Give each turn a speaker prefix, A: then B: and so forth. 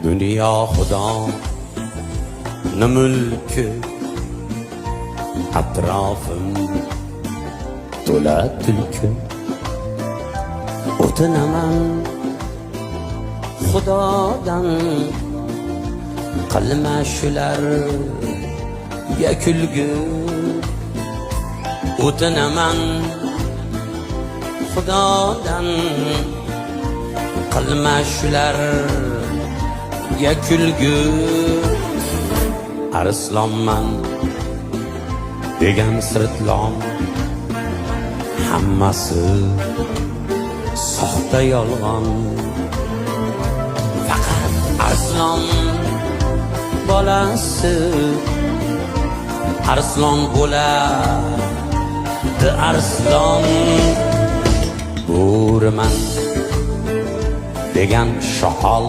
A: Dünya Xudo ne mulki, atrofim to'la tulki. O'tinaman Xudodan, qilma shularga kulgi. O'tinaman Xudodan, qilma shularga kulgi. Arslonman degan sirtlon, hammasi soxta yolg'on. Faqat arslon bolasi arslon bo'ladi, arslon. Bo'riman degan shoqol,